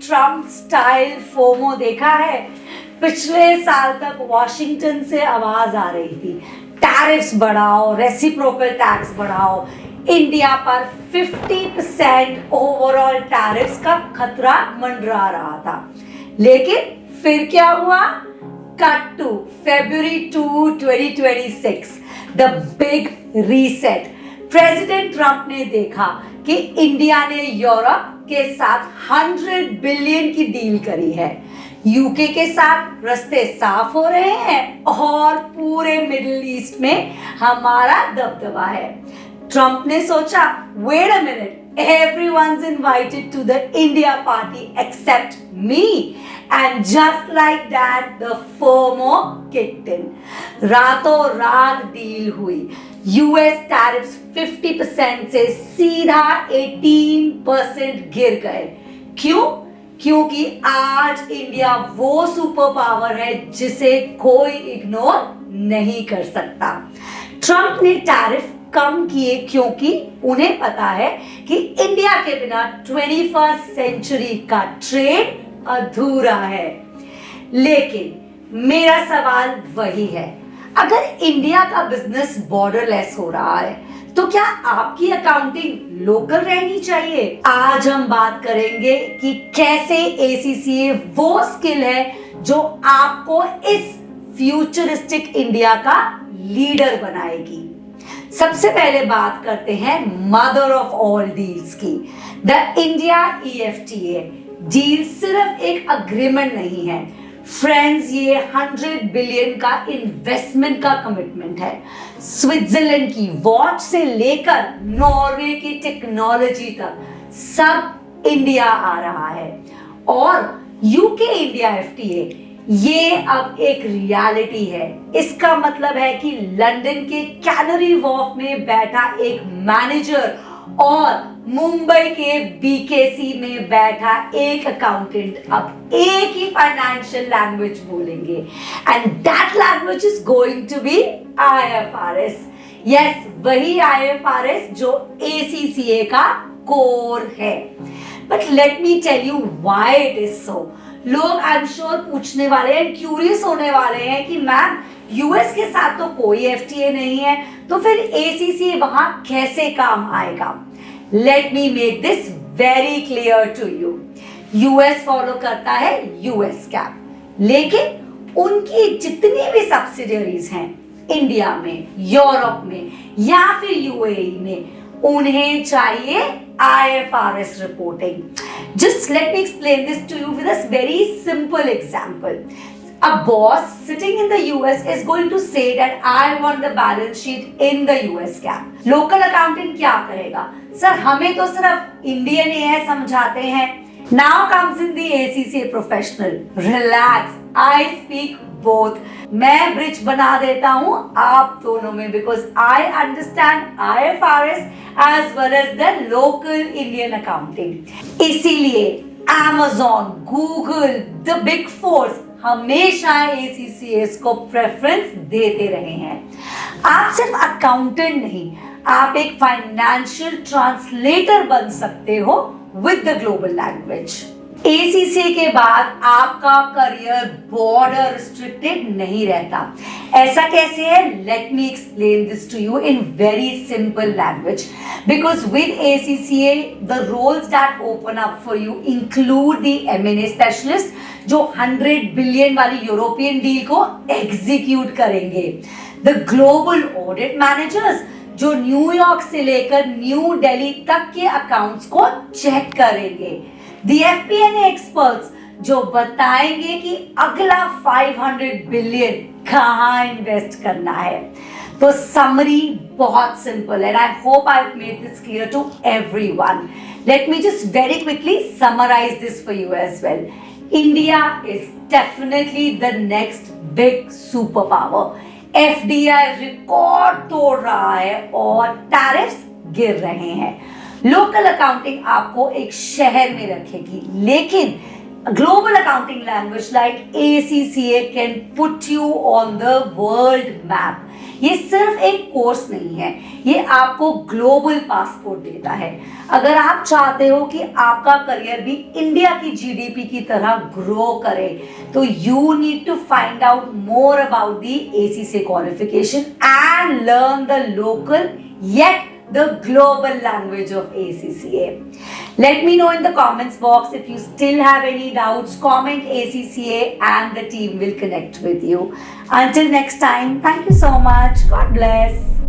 Trump style FOMO देखा है? पिछले साल तक वॉशिंगटन से आवाज आ रही थी, टैरिफ्स बढ़ाओ, रेसिप्रोकल टैक्स बढ़ाओ, इंडिया पर 50% ओवरऑल टैरिफ्स का खतरा मंडरा रहा था। लेकिन फिर क्या हुआ? Cut to February 2, 2026, the big reset. President Trump ने देखा कि इंडिया ने यूरोप के साथ 100 बिलियन की डील करी है, यूके के साथ रास्ते साफ हो रहे हैं और पूरे मिडिल ईस्ट में हमारा दबदबा है। ट्रंप ने सोचा, wait a minute, everyone's invited to the India party except me, and just like that the FOMO kicked in. रातों रात डील हुई, यूएस टैरिफ्स 50% से सीधा 18% गिर गए। क्यों? क्योंकि आज इंडिया वो सुपर पावर है जिसे कोई इग्नोर नहीं कर सकता। ट्रंप ने टैरिफ कम किए क्योंकि उन्हें पता है कि इंडिया के बिना 21st सेंचुरी का ट्रेड अधूरा है। लेकिन मेरा सवाल वही है, अगर इंडिया का बिजनेस बॉर्डरलेस हो रहा है तो क्या आपकी अकाउंटिंग लोकल रहनी चाहिए? आज हम बात करेंगे कि कैसे ACCA वो स्किल है जो आपको इस फ्यूचरिस्टिक इंडिया का लीडर बनाएगी। सबसे पहले बात करते हैं मदर ऑफ ऑल डील्स की, द इंडिया EFTA डील सिर्फ एक अग्रीमेंट नहीं है फ्रेंड्स, ये 100 बिलियन का इन्वेस्टमेंट का कमिटमेंट है। स्विट्जरलैंड की वॉच से लेकर नॉर्वे की टेक्नोलॉजी तक सब इंडिया आ रहा है। और यूके इंडिया FTA ये अब एक रियलिटी है। इसका मतलब है कि लंदन के कैनरी वॉर्फ में बैठा एक मैनेजर और मुंबई के BKC में बैठा एक अकाउंटेंट अब एक ही फाइनेंशियल लैंग्वेज बोलेंगे, and that language is going to be IFRS। Yes, वही IFRS जो ACCA का कोर है। But let me tell you why it is so. लोग आई एम श्योर पूछने वाले हैं, क्यूरियस होने वाले हैं कि मैम यूएस के साथ तो कोई FTA नहीं है, तो फिर ACCA वहां कैसे काम आएगा? Let me make this very clear to you. US follow करता है US GAAP, लेकिन उनकी जितनी भी सब्सिडियरीज हैं इंडिया में, यूरोप में या फिर UAE में, उन्हें चाहिए IFRS reporting. Just let me explain this to you with a very simple example. A boss sitting in the US is going to say that I want the balance sheet in the US GAAP. Local accountant क्या कहेगा? Sir हमें तो सिर्फ Indian AS समझाते हैं। Now comes in the ACCA professional. Relax, I speak both. मैं bridge बना देता हूँ आप दोनों में, because I understand IFRS as well as the local Indian accounting. इसीलिए Amazon, Google, the Big Four हमेशा ACCA को प्रेफरेंस देते रहे हैं। आप सिर्फ अकाउंटेंट नहीं, आप एक फाइनेंशियल ट्रांसलेटर बन सकते हो with the global language. ACCA के बाद आपका करियर बॉर्डर रिस्ट्रिक्टेड नहीं रहता। ऐसा कैसे है? Let me explain this to you in very simple language, because with ACCA the roles that open up for you include the M&A specialist जो 100 billion वाली यूरोपियन डील को एग्जीक्यूट करेंगे, the global audit managers जो New York से लेकर new Delhi तक के accounts को चेक करेंगे, The FP&A experts जो बताएंगे कि अगला 500 बिलियन कहाँ इन्वेस्ट करना है। तो समरी बहुत सिंपल है, and I hope I've made this clear to everyone. Let me just very quickly summarize this for you as well. India is definitely the next big superpower. FDI record तोड़ रहा है और tariffs गिर रहे हैं। Local accounting आपको एक शहर में रखेगी, लेकिन A global accounting language like ACCA can put you on the world map. ये सिर्फ एक कोर्स नहीं है, ये आपको ग्लोबल पासपोर्ट देता है। अगर आप चाहते हो कि आपका करियर भी इंडिया की जीडीपी की तरह ग्रो करे, तो you need to find out more about the ACCA qualification and learn the local yet the global language of ACCA. Let me know in the comments box if you still have any doubts. Comment ACCA and the team will connect with you. Until next time, thank you so much. God bless.